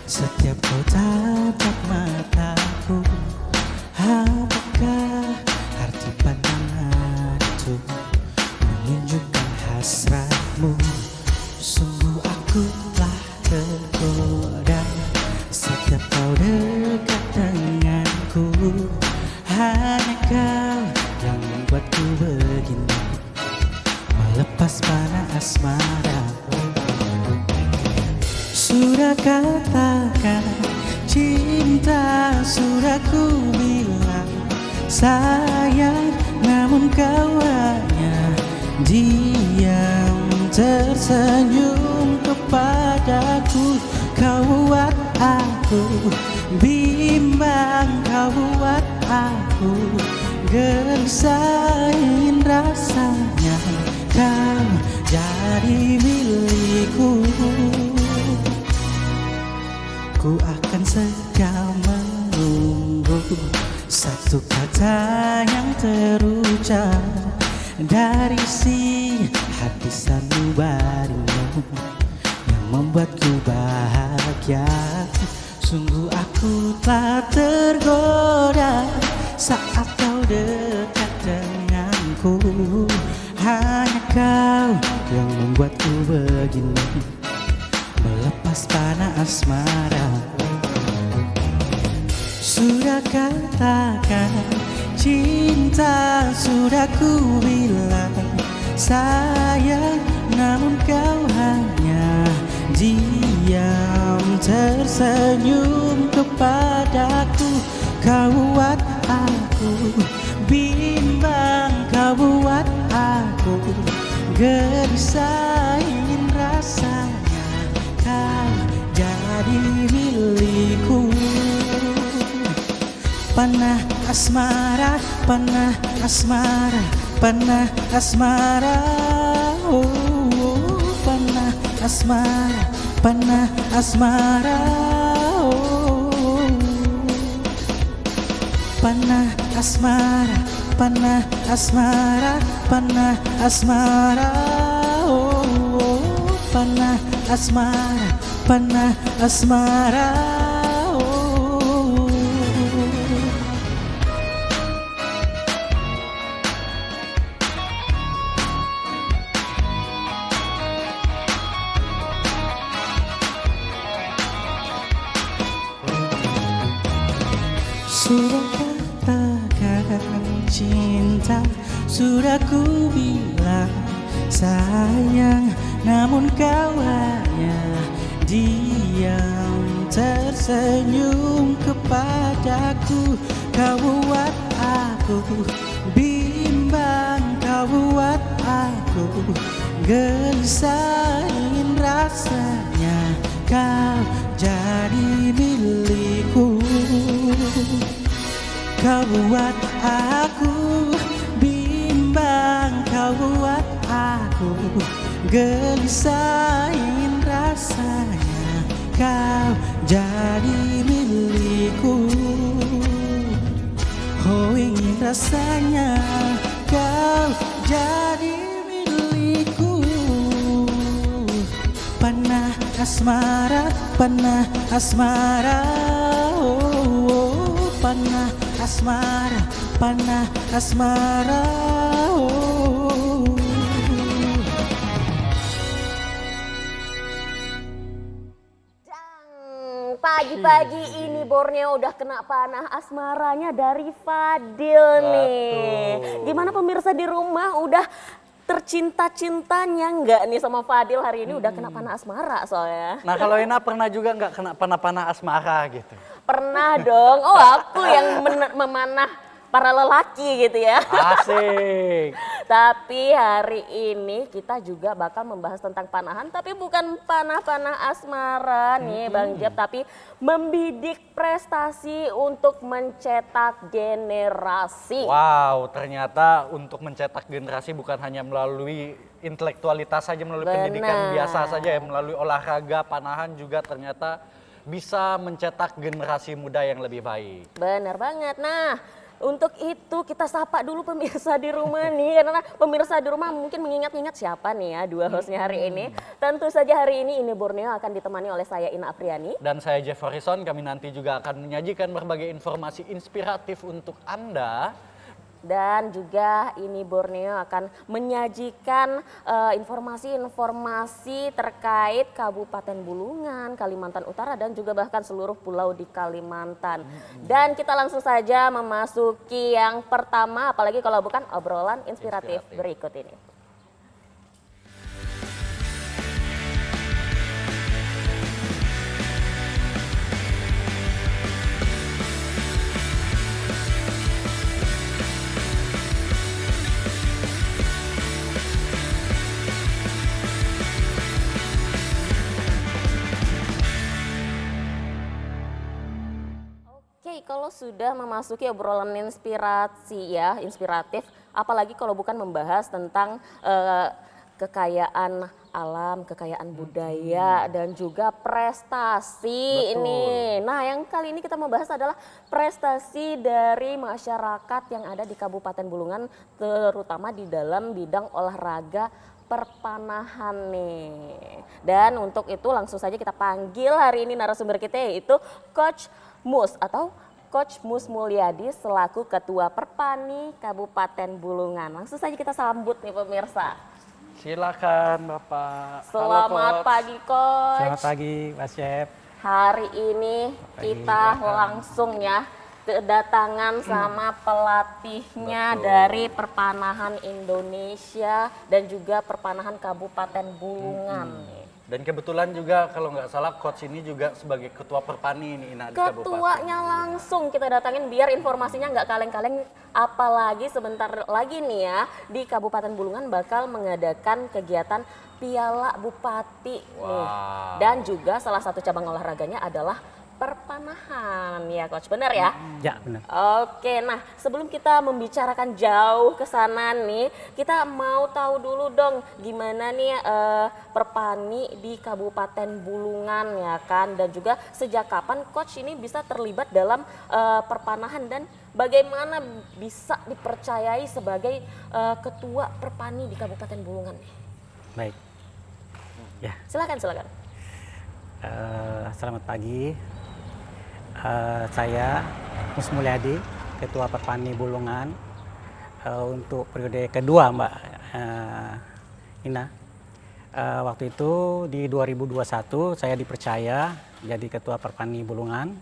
Setiap kau tatap mataku, apakah arti pandangan itu menunjukkan hasratmu? Sungguh aku telah tergoda setiap kau dekat denganku. Hanya kau yang membuatku begini, melepas panah asmara. Sudah katakan cinta, sudah ku bilang sayang, namun kau hanya diam tersenyum kepadaku. Kau buat aku bimbang, kau buat aku gelisah, ingin rasanya kau jadi milikku. Ku akan setia menunggu satu kata yang terucap dari si hati sanubarimu yang membuatku bahagia. Sungguh aku telah tergoda saat kau dekat denganku. Hanya kau yang membuatku begini, melepas panah asmara. Sudah katakan cinta, sudah ku bilang sayang, namun kau hanya diam tersenyum kepadaku. Kau buat aku bimbang, kau buat aku gelisah, ingin rasanya kau jadi milikku. Panah asmara, panah asmara, panah asmara, oh, oh. Panah asmara, panah asmara, oh. Panah asmara, panah asmara, panah asmara, oh, oh. Panah asmara, panah asmara, oh. Sudah katakan cinta, sudah ku bilang sayang, namun kau hanya diam tersenyum kepadaku. Kau buat aku bimbang, kau buat aku gelisah, ingin rasanya kau jadi milikku. Kau buat aku bimbang, kau buat aku gelisah, ingin rasanya kau jadi milikku. Oh, ingin rasanya kau jadi milikku. Panah asmara, panah asmara, oh, oh. Panah asmara, panah asmara, oh. Pagi-pagi ini Borneo udah kena panah asmaranya dari Fadil nih. Gimana pemirsa di rumah, udah tercinta-cintanya nggak nih sama Fadil hari ini? Udah kena panah asmara soalnya. Nah kalau Ena pernah juga nggak kena panah-panah asmara gitu? Pernah dong. Oh, aku yang memanah para lelaki gitu ya. Asik. Tapi hari ini kita juga bakal membahas tentang panahan, tapi bukan panah-panah asmara nih Bang Jeb, tapi membidik prestasi untuk mencetak generasi. Wow, ternyata untuk mencetak generasi bukan hanya melalui intelektualitas saja, melalui pendidikan biasa saja ya, melalui olahraga, panahan juga ternyata bisa mencetak generasi muda yang lebih baik. Bener banget. Nah, Untuk itu kita sapa dulu pemirsa di rumah nih, karena pemirsa di rumah mungkin mengingat-ingat siapa nih ya dua hostnya hari ini. Tentu saja hari ini Borneo akan ditemani oleh saya Ina Apriani. Dan saya Jeff Harrison, kami nanti juga akan menyajikan berbagai informasi inspiratif untuk Anda. Dan juga Borneo akan menyajikan informasi-informasi terkait Kabupaten Bulungan, Kalimantan Utara dan juga bahkan seluruh pulau di Kalimantan. Dan kita langsung saja memasuki yang pertama, apalagi kalau bukan obrolan inspiratif berikut ini. Oke, kalau sudah memasuki obrolan inspiratif, apalagi kalau bukan membahas tentang kekayaan alam, kekayaan budaya, dan juga prestasi. Betul. Ini. Nah, yang kali ini kita membahas adalah prestasi dari masyarakat yang ada di Kabupaten Bulungan, terutama di dalam bidang olahraga perpanahan nih. Dan untuk itu langsung saja kita panggil hari ini narasumber kita, yaitu Coach Mus atau Coach Mus Mulyadi selaku Ketua Perpani Kabupaten Bulungan. Langsung saja kita sambut nih pemirsa. Silakan Bapak. Selamat pagi Coach. Selamat pagi Mas Chef. Hari ini kita langsung ya kedatangan sama pelatihnya dari Perpanahan Indonesia dan juga Perpanahan Kabupaten Bulungan nih. Dan kebetulan juga kalau nggak salah coach ini juga sebagai ketua perpani ini di kabupaten. Ketuanya langsung kita datangin biar informasinya nggak kaleng-kaleng, apalagi sebentar lagi nih ya di Kabupaten Bulungan bakal mengadakan kegiatan Piala Bupati nih. Dan juga salah satu cabang olahraganya adalah perpanahan ya Coach, benar ya? Ya benar. Oke, nah sebelum kita membicarakan jauh ke sana nih, kita mau tahu dulu dong gimana nih perpani di Kabupaten Bulungan ya kan, dan juga sejak kapan Coach ini bisa terlibat dalam perpanahan dan bagaimana bisa dipercayai sebagai ketua perpani di Kabupaten Bulungan nih? Baik. Ya. Silakan. Selamat pagi. Saya Mus Mulyadi, Ketua Perpani Bulungan untuk periode kedua Mbak Ina. Waktu itu di 2021 saya dipercaya jadi Ketua Perpani Bulungan.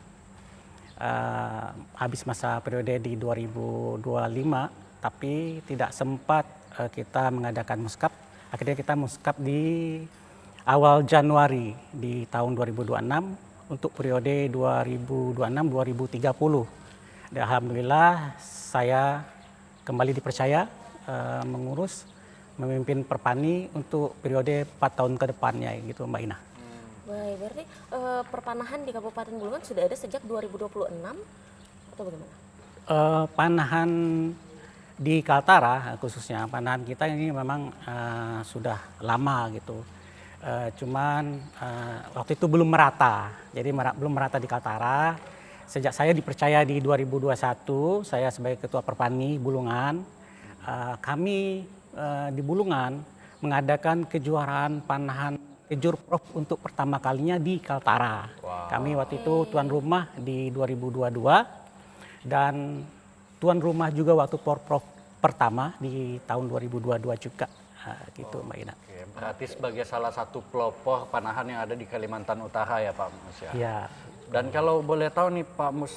Habis masa periode di 2025, tapi tidak sempat kita mengadakan muskap. Akhirnya kita muskap di awal Januari di tahun 2026 untuk periode 2026-2030. Dan alhamdulillah saya kembali dipercaya memimpin Perpani untuk periode 4 tahun ke depannya gitu Mbak Ina. Baik, berarti perpanahan di Kabupaten Bulungan sudah ada sejak 2026 atau bagaimana? Panahan di Kaltara khususnya, panahan kita ini memang sudah lama gitu. Cuman waktu itu belum merata, jadi belum merata di Kaltara. Sejak saya dipercaya di 2021, saya sebagai Ketua Perpani Bulungan, kami di Bulungan mengadakan kejuaraan panahan kejurprov untuk pertama kalinya di Kaltara. Kami waktu itu tuan rumah di 2022 dan tuan rumah juga waktu porprov pertama di tahun 2022 juga. Gitu Mbak Ina. Oke, berarti sebagai salah satu pelopor panahan yang ada di Kalimantan Utara ya Pak Mus ya. Iya. Dan kalau boleh tahu nih Pak Mus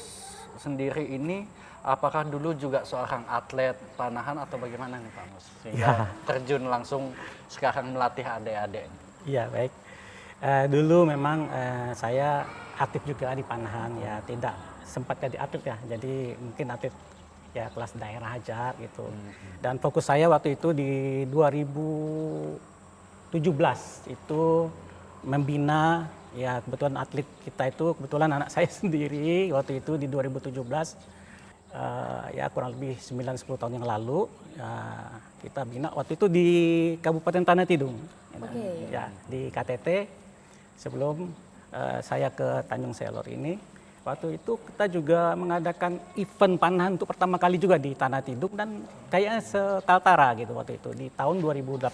sendiri ini apakah dulu juga seorang atlet panahan atau bagaimana nih Pak Mus? Sehingga terjun langsung sekarang melatih adik-adik. Iya baik. Dulu memang saya aktif juga di panahan ya, tidak sempat jadi atlet ya. Jadi mungkin atlet ya kelas daerah aja gitu. Dan fokus saya waktu itu di 2017 itu membina ya, kebetulan atlet kita itu kebetulan anak saya sendiri waktu itu di 2017 ya kurang lebih 9-10 tahun yang lalu kita bina waktu itu di Kabupaten Tanah Tidung. Ya di KTT sebelum saya ke Tanjung Selor ini. Waktu itu kita juga mengadakan event panahan untuk pertama kali juga di Tanah Tidung dan kayaknya se-Kaltara gitu waktu itu di tahun 2018.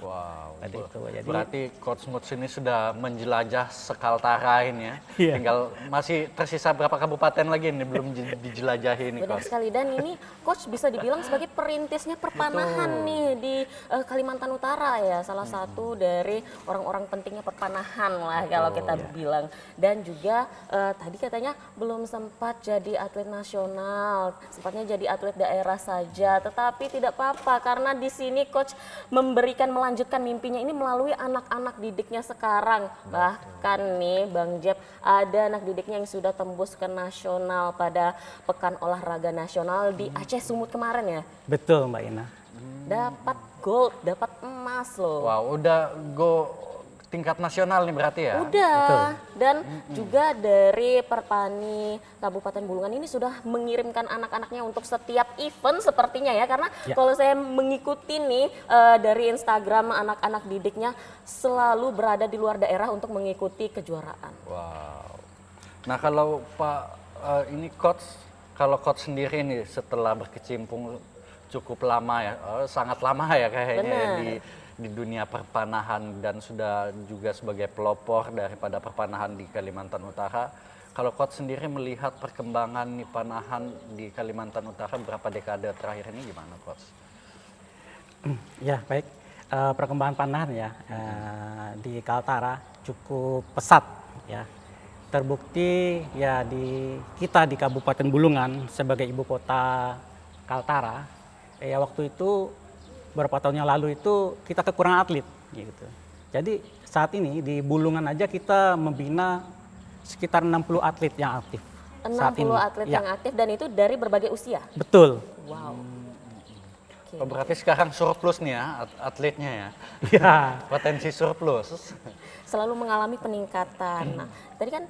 Wow. Waktu itu. Jadi, Berarti Coach Muts ini sudah menjelajah sekaltara ini ya. Iya. Tinggal masih tersisa berapa kabupaten lagi ini belum dijelajahi ini Benar Coach. sekali, dan ini Coach bisa dibilang sebagai perintisnya perpanahan nih di Kalimantan Utara ya, salah satu dari orang-orang pentingnya perpanahan lah kalau kita bilang. Dan juga tadi katanya belum sempat jadi atlet nasional, sempatnya jadi atlet daerah saja, tetapi tidak apa-apa karena di sini Coach melanjutkan mimpinya ini melalui anak-anak didiknya sekarang. Bahkan nih Bang Jeb, ada anak didiknya yang sudah tembus ke nasional pada Pekan Olahraga Nasional di Aceh Sumut kemarin ya. betul Mbak Ina. Dapat gold, dapat emas loh. Wow, udah go tingkat nasional nih berarti ya? Udah. Dan juga dari Perpani Kabupaten Bulungan ini sudah mengirimkan anak-anaknya untuk setiap event sepertinya ya. Karena kalau saya mengikuti nih dari Instagram anak-anak didiknya selalu berada di luar daerah untuk mengikuti kejuaraan. Wow. Nah kalau Pak ini Coach, kalau Coach sendiri nih setelah berkecimpung cukup lama ya, sangat lama ya kayaknya ya di dunia perpanahan dan sudah juga sebagai pelopor daripada perpanahan di Kalimantan Utara. Kalau Coach sendiri melihat perkembangan nih panahan di Kalimantan Utara berapa dekade terakhir ini gimana Coach? Ya baik, perkembangan panahan ya di Kaltara cukup pesat ya. Terbukti ya kita di Kabupaten Bulungan sebagai ibu kota Kaltara, ya waktu itu beberapa tahun yang lalu itu kita kekurangan atlet gitu. Jadi saat ini di Bulungan aja kita membina sekitar 60 atlet yang aktif. 60 atlet yang aktif dan itu dari berbagai usia. Betul. Wow. Oh, berarti sekarang surplus nih ya atletnya ya? Iya. Potensi surplus. Selalu mengalami peningkatan. Nah, tadi kan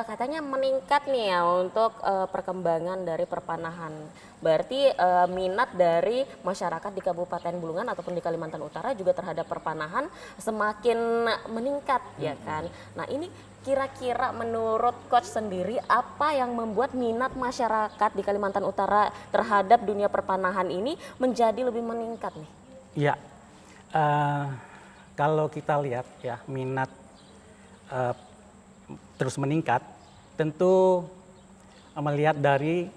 katanya meningkat nih ya untuk perkembangan dari perpanahan. Berarti minat dari masyarakat di Kabupaten Bulungan ataupun di Kalimantan Utara juga terhadap perpanahan semakin meningkat ya kan. Nah, ini kira-kira menurut Coach sendiri apa yang membuat minat masyarakat di Kalimantan Utara terhadap dunia perpanahan ini menjadi lebih meningkat nih? Iya. Kalau kita lihat ya minat terus meningkat, tentu melihat dari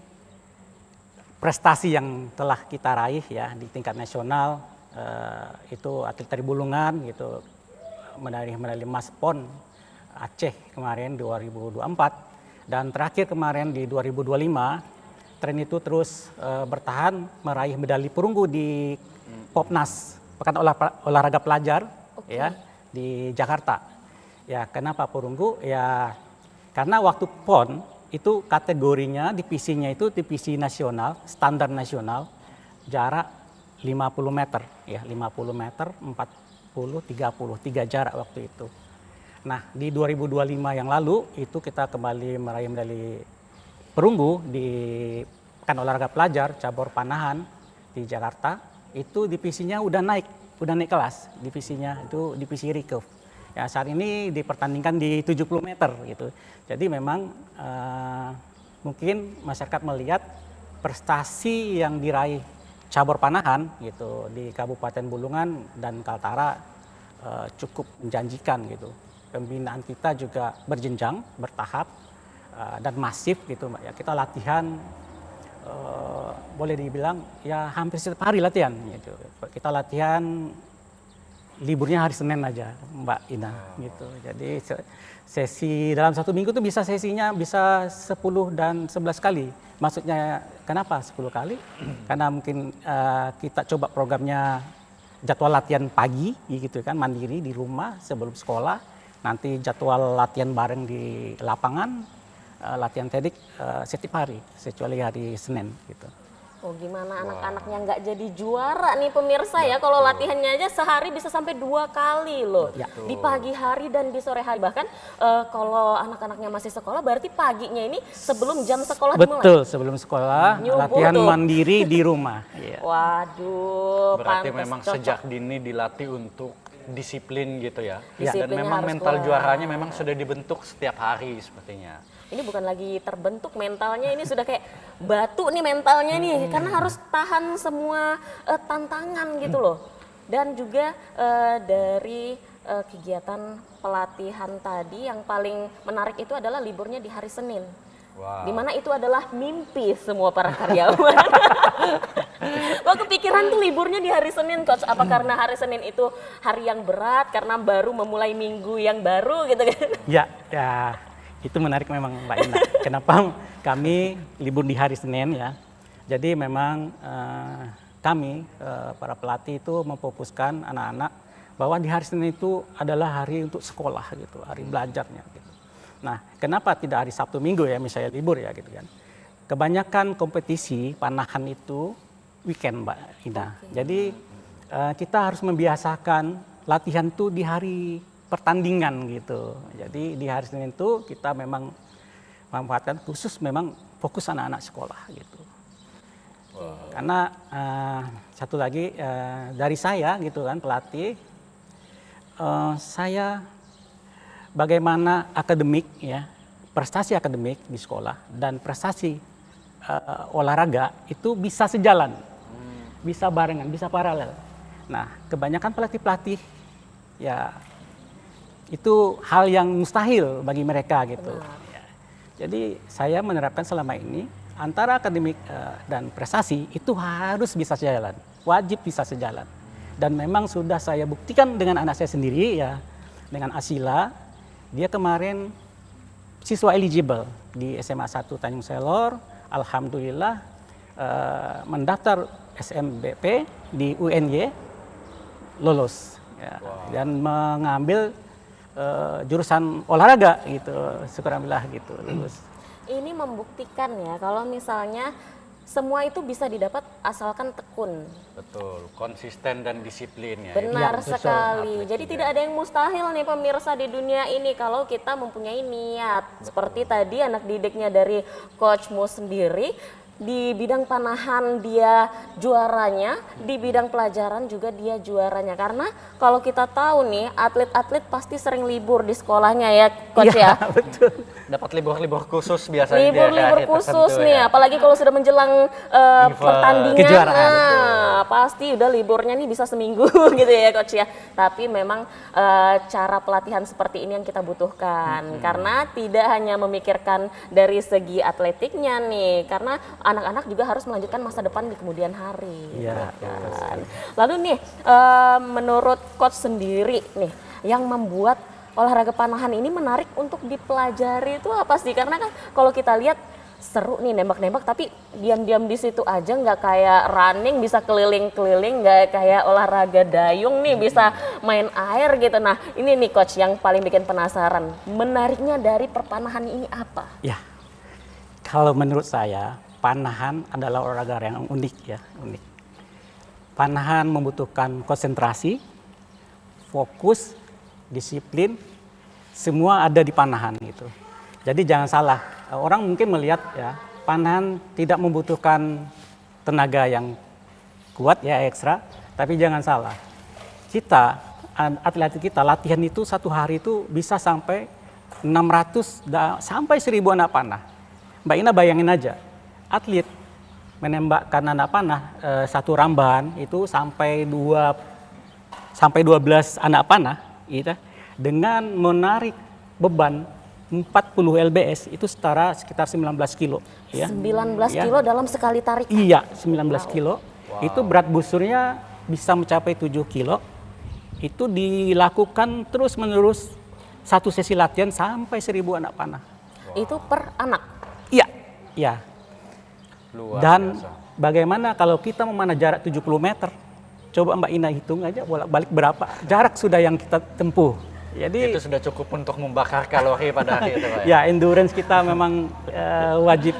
prestasi yang telah kita raih ya di tingkat nasional, itu atlet dari Bulungan gitu, medali emas PON Aceh kemarin 2024 dan terakhir kemarin di 2025 tren itu terus bertahan meraih medali perunggu di Popnas Pekan Olahraga Pelajar ya di Jakarta. Ya, kenapa perunggu? Ya karena waktu PON itu kategorinya divisinya itu divisi nasional, standar nasional, jarak 50 meter ya, 50 meter, 40, 30, 3 jarak waktu itu. Nah, di 2025 yang lalu itu kita kembali meraih medali perunggu di Pekan Olahraga Pelajar cabur panahan di Jakarta. Itu divisinya udah naik kelas. Divisinya itu divisi recurve. Ya, saat ini dipertandingkan di 70 meter gitu. Jadi memang mungkin masyarakat melihat prestasi yang diraih cabur panahan gitu di Kabupaten Bulungan dan Kaltara cukup menjanjikan gitu. Pembinaan kita juga berjenjang, bertahap dan masif gitu Mbak ya. Kita latihan boleh dibilang ya hampir setiap hari latihan gitu. Kita latihan liburnya hari Senin aja Mbak Ina gitu. Jadi sesi dalam satu minggu tuh sesinya bisa 10 dan 11 kali. Maksudnya kenapa 10 kali? Karena mungkin kita coba programnya jadwal latihan pagi gitu kan, mandiri di rumah sebelum sekolah. Nanti jadwal latihan bareng di lapangan, latihan teknik setiap hari, kecuali hari Senin gitu. Oh, gimana anak-anaknya nggak jadi juara nih pemirsa ya, kalau latihannya aja sehari bisa sampai 2 kali loh. Ya. Di pagi hari dan di sore hari. Bahkan kalau anak-anaknya masih sekolah berarti paginya ini sebelum jam sekolah dimulai. Betul, sebelum sekolah Nyubuh latihan tuh. mandiri di rumah. Iya. Waduh, Berarti pantes memang cocok. sejak dini dilatih untuk disiplin gitu ya. Dan Disiplinnya memang harus mental kuat. juaranya memang sudah dibentuk setiap hari sepertinya. Ini bukan lagi terbentuk mentalnya, ini sudah kayak batu nih mentalnya nih, karena harus tahan semua tantangan gitu loh. Dan juga dari kegiatan pelatihan tadi yang paling menarik itu adalah liburnya di hari Senin. Wow. Dimana itu adalah mimpi semua para karyawan. Kok kepikiran tuh liburnya di hari Senin, Coach? Apa karena hari Senin itu hari yang berat, karena baru memulai minggu yang baru gitu kan? Ya, ya itu menarik memang Mbak Ina. Kenapa kami libur di hari Senin ya? Jadi memang kami para pelatih itu memfokuskan anak-anak bahwa di hari Senin itu adalah hari untuk sekolah gitu, hari belajarnya gitu. Nah, kenapa tidak hari Sabtu Minggu ya misalnya libur ya gitu kan? Kebanyakan kompetisi panahan itu weekend Mbak Ina. Jadi kita harus membiasakan latihan tuh di hari pertandingan gitu. Jadi di hari Senin itu kita memang memanfaatkan khusus memang fokus anak-anak sekolah gitu. Karena satu lagi dari saya gitu kan pelatih, saya bagaimana akademik ya, prestasi akademik di sekolah dan prestasi olahraga itu bisa sejalan, bisa barengan, bisa paralel. Nah, kebanyakan pelatih-pelatih ya itu hal yang mustahil bagi mereka gitu. Ya. Jadi saya menerapkan selama ini antara akademik dan prestasi itu harus bisa sejalan, wajib bisa sejalan. Dan memang sudah saya buktikan dengan anak saya sendiri ya, dengan Asila. Dia kemarin siswa eligible di SMA 1 Tanjung Selor, alhamdulillah mendaftar SMBP di UNY, lolos ya, dan mengambil jurusan olahraga gitu, syukurillah gitu, lulus. Ini membuktikan ya kalau misalnya semua itu bisa didapat asalkan tekun. Betul, konsisten dan disiplin ya. Benar betul. sekali. Atlet Jadi juga. tidak ada yang mustahil nih pemirsa di dunia ini kalau kita mempunyai niat. Seperti tadi anak didiknya dari Coach Mo sendiri, di bidang panahan dia juaranya, di bidang pelajaran juga dia juaranya. Karena kalau kita tahu nih atlet-atlet pasti sering libur di sekolahnya ya Coach ya. Betul. Dapat libur-libur khusus biasanya. Libur-libur di hari khusus tertentu nih, ya. apalagi kalau sudah menjelang Event. pertandingan, Kejuaraan, pasti udah liburnya nih bisa seminggu gitu ya Coach ya. Tapi memang cara pelatihan seperti ini yang kita butuhkan, karena tidak hanya memikirkan dari segi atletiknya nih, karena anak-anak juga harus melanjutkan masa depan di kemudian hari. Iya, kan. Lalu nih, menurut Coach sendiri nih, yang membuat olahraga panahan ini menarik untuk dipelajari itu apa sih? Karena kan kalau kita lihat seru nih nembak-nembak, tapi diam-diam di situ aja, nggak kayak running bisa keliling-keliling, nggak kayak olahraga dayung nih bisa main air gitu. Nah ini nih Coach yang paling bikin penasaran, menariknya dari perpanahan ini apa? Ya, kalau menurut saya panahan adalah olahraga yang unik ya, unik. Panahan membutuhkan konsentrasi, fokus, disiplin, semua ada di panahan itu. Jadi jangan salah, orang mungkin melihat ya panahan tidak membutuhkan tenaga yang kuat ya ekstra, tapi jangan salah. Kita atlet kita latihan itu satu hari itu bisa sampai 600 sampai 1000 anak panah. Mbak Ina bayangin aja, atlet menembakkan anak panah satu ramban itu sampai 12 anak panah gitu, dengan menarik beban 40 lbs itu setara sekitar 19 kilo ya. 19 Ya. kilo dalam sekali tarik. Iya, 19 kilo. Itu berat busurnya bisa mencapai 7 kilo. Itu dilakukan terus-menerus satu sesi latihan sampai 1000 anak panah. Itu per anak. Iya, iya. Luar Dan biasa. bagaimana kalau kita memanah jarak 70 meter? Coba Mbak Ina hitung aja bolak-balik berapa jarak sudah yang kita tempuh Jadi itu sudah cukup untuk membakar kalori pada hari itu Pak. ya endurance kita memang wajib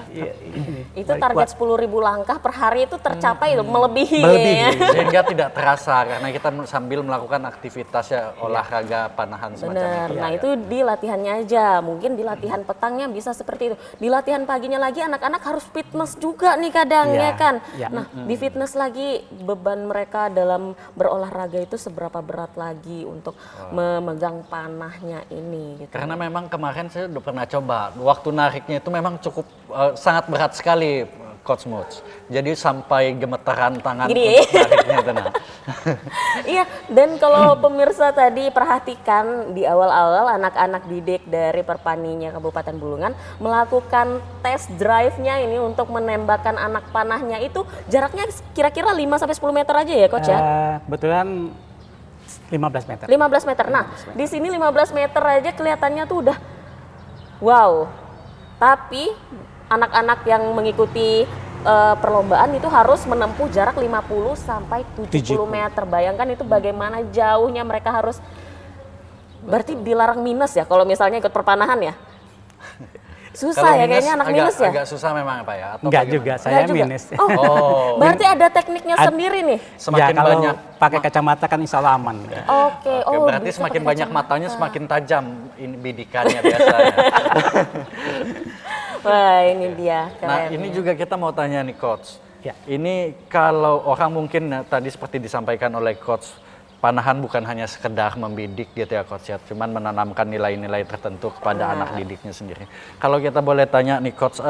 Itu target 10.000 langkah per hari itu tercapai itu melebihi. Melebihi. Ya. Sehingga tidak terasa karena kita sambil melakukan aktivitas ya olahraga panahan semacam Benar. itu. Nah itu di latihannya aja. Mungkin di latihan petangnya bisa seperti itu. Di latihan paginya lagi anak-anak harus fitness juga nih kadang Iya, ya kan. iya. Nah di fitness lagi beban mereka dalam berolahraga itu seberapa berat lagi untuk memegang panahnya ini. Gitu. Karena memang kemarin saya udah pernah coba, waktu nariknya itu memang cukup sangat berat sekali Coach Muts. Jadi sampai gemetaran tangan Gini. untuk nariknya itu. Nah. Iya, dan kalau pemirsa tadi perhatikan di awal-awal anak-anak didik dari Perpaninya Kabupaten Bulungan melakukan test drive-nya ini untuk menembakkan anak panahnya itu jaraknya kira-kira 5-10 meter aja ya Coach ya? kebetulan 15 meter. 15 meter. Nah, di sini 15 meter aja kelihatannya tuh udah wow. Tapi anak-anak yang mengikuti perlombaan itu harus menempuh jarak 50 sampai 70 meter. Bayangkan itu bagaimana jauhnya mereka harus. Berarti dilarang minus ya kalau misalnya ikut perpanahan ya? Susah Kalau ya kayaknya anak minus ya? Agak susah memang Pak ya? Atau Enggak bagaimana? juga, saya Enggak juga? minus. Oh, berarti ada tekniknya sendiri nih? Semakin ya kalau banyak pakai kacamata kan insya Allah aman. Oke, Oke, oh berarti bisa semakin pakai banyak kacamata. matanya semakin tajam ini bidikannya biasanya. Wah ini dia, keren. Nah ini juga kita mau tanya nih Coach. Ya. Ini kalau orang mungkin tadi seperti disampaikan oleh Coach, panahan bukan hanya sekedar membidik gitu ya Coach ya, cuman menanamkan nilai-nilai tertentu kepada anak didiknya sendiri. Kalau kita boleh tanya nih Coach,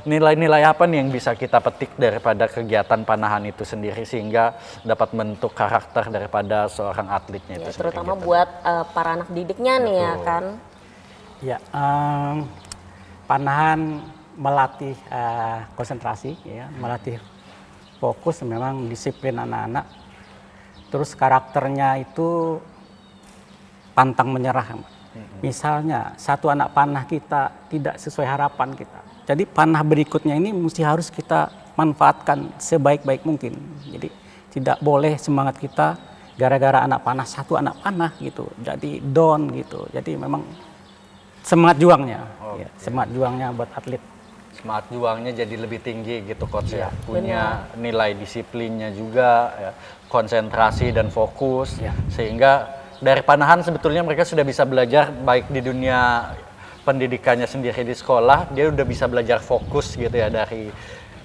nilai-nilai apa nih yang bisa kita petik daripada kegiatan panahan itu sendiri sehingga dapat membentuk karakter daripada seorang atletnya itu Ya, sendiri? terutama gitu. buat para anak didiknya nih ya kan. Ya, panahan melatih konsentrasi, ya, melatih fokus, memang disiplin anak-anak. Terus karakternya itu pantang menyerah. Misalnya satu anak panah kita tidak sesuai harapan kita. Jadi panah berikutnya ini mesti harus kita manfaatkan sebaik-baik mungkin. Jadi tidak boleh semangat kita gara-gara anak panah, satu anak panah gitu. Jadi down gitu. Jadi memang semangat juangnya, ya, semangat juangnya buat atlet. Semangat juangnya jadi lebih tinggi gitu Coach ya. Punya nilai disiplinnya juga, ya, konsentrasi dan fokus. Ya. Sehingga dari panahan sebetulnya mereka sudah bisa belajar baik di dunia pendidikannya sendiri di sekolah, dia udah bisa belajar fokus gitu ya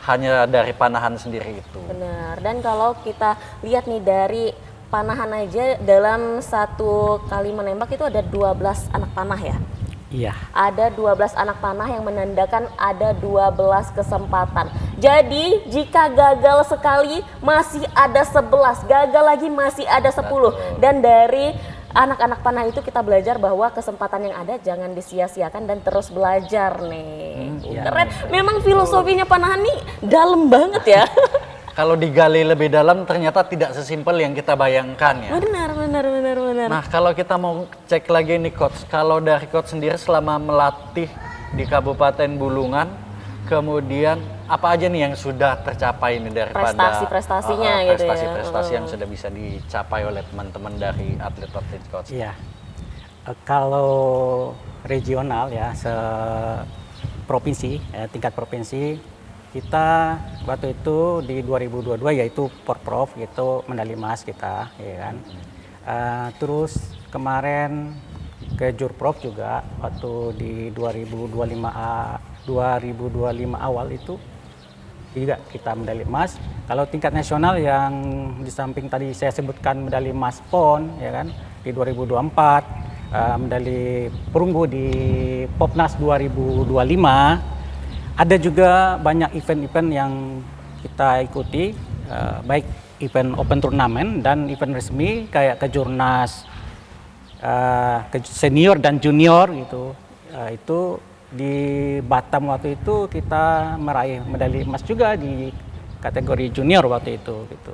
hanya dari panahan sendiri itu. Benar. Dan kalau kita lihat nih dari panahan aja dalam satu kali menembak itu ada 12 anak panah ya. Iya. Ada 12 anak panah yang menandakan ada 12 kesempatan. Jadi jika gagal sekali masih ada 11, gagal lagi masih ada 10. Dan dari anak-anak panah itu kita belajar bahwa kesempatan yang ada jangan disia-siakan dan terus belajar nih. Iya. Keren. Memang filosofinya panahan nih dalam banget ya. Kalau digali lebih dalam ternyata tidak sesimpel yang kita bayangkan ya. Benar. Nah kalau kita mau cek lagi nih Coach, kalau dari Coach sendiri selama melatih di Kabupaten Bulungan, kemudian apa aja nih yang sudah tercapai nih daripada Prestasi-prestasinya gitu ya. prestasi-prestasi yang sudah bisa dicapai oleh teman-teman dari atlet-atlet Coach? Iya. Kalau regional ya, provinsi, tingkat provinsi, kita waktu itu di 2022 yaitu Porprov gitu medali emas kita, ya kan. Terus kemarin ke Jurprov juga waktu di 2025 awal itu juga kita medali emas. Kalau tingkat nasional yang di samping tadi saya sebutkan medali emas PON ya kan di 2024, medali perunggu di Popnas 2025. Ada juga banyak event-event yang kita ikuti, baik event open turnamen dan event resmi kayak kejurnas ke senior dan junior gitu. Itu di Batam waktu itu kita meraih medali emas juga di kategori junior waktu itu gitu.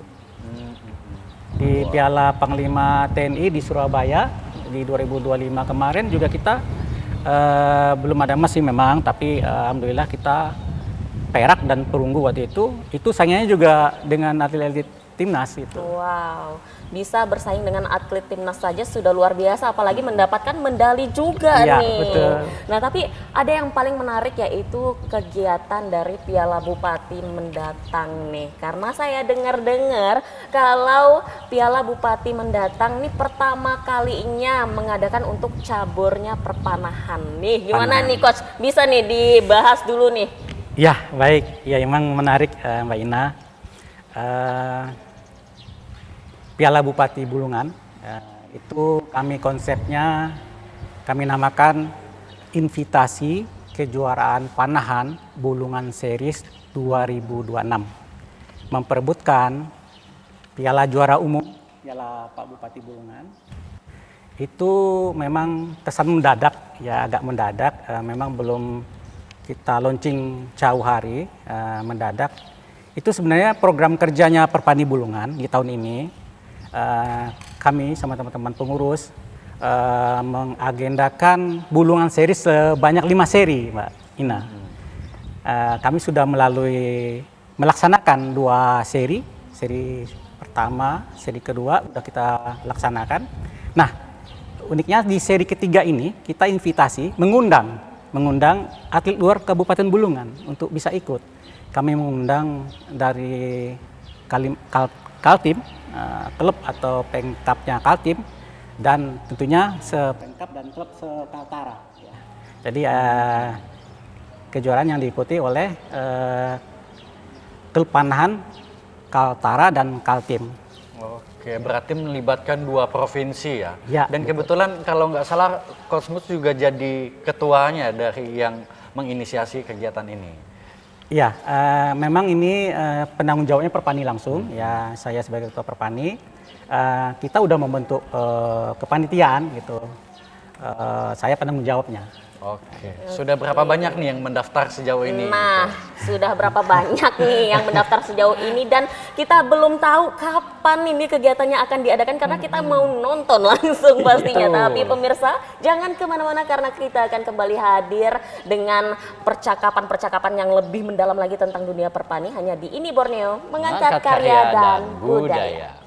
Di Piala Panglima TNI di Surabaya di 2025 kemarin juga kita belum ada emas sih memang, tapi alhamdulillah kita perak dan perunggu waktu itu. Itu sayangnya juga dengan atlet-atlet timnas itu. Wow, bisa bersaing dengan atlet timnas saja sudah luar biasa, apalagi mendapatkan medali juga Iya, nih. betul. Nah, tapi ada yang paling menarik yaitu kegiatan dari Piala Bupati mendatang nih. Karena saya dengar-dengar kalau Piala Bupati mendatang nih pertama kalinya mengadakan untuk caburnya perpanahan nih. Gimana Panahan. nih Coach? Bisa nih dibahas dulu nih. Ya, baik. Ya, emang menarik Mbak Ina. Piala Bupati Bulungan itu konsepnya kami namakan invitasi kejuaraan panahan Bulungan Series 2026, memperebutkan piala juara umum Piala Pak Bupati Bulungan. Itu memang terkesan mendadak, ya agak mendadak, memang belum kita launching jauh hari, mendadak. Itu sebenarnya program kerjanya Perpani Bulungan di tahun ini. Kami sama teman-teman pengurus mengagendakan Bulungan Series sebanyak 5 seri, Mbak Ina. Kami sudah melaksanakan 2 seri pertama, seri kedua sudah kita laksanakan. Nah, uniknya di seri ketiga ini kita mengundang atlet luar Kabupaten Bulungan untuk bisa ikut. Kami mengundang dari Kaltim, klub atau pengkapnya Kaltim, dan tentunya sepengkap dan klub sekaltara. Jadi kejuaraan yang diikuti oleh klub panahan Kaltara dan Kaltim. Oke, berarti melibatkan 2 provinsi ya. Ya, Dan betul. kebetulan kalau nggak salah Coach Mus juga jadi ketuanya dari yang menginisiasi kegiatan ini. Iya, memang ini penanggung jawabnya Perpani langsung, ya saya sebagai ketua Perpani. Kita udah membentuk kepanitiaan gitu, saya penanggung jawabnya. Oke, sudah berapa banyak nih yang mendaftar sejauh ini? Nah, sudah berapa banyak nih yang mendaftar sejauh ini, dan kita belum tahu kapan ini kegiatannya akan diadakan karena kita mau nonton langsung pastinya. Betul. Tapi pemirsa, jangan kemana-mana karena kita akan kembali hadir dengan percakapan-percakapan yang lebih mendalam lagi tentang dunia perpani hanya di Ini Borneo, mengangkat karya dan budaya.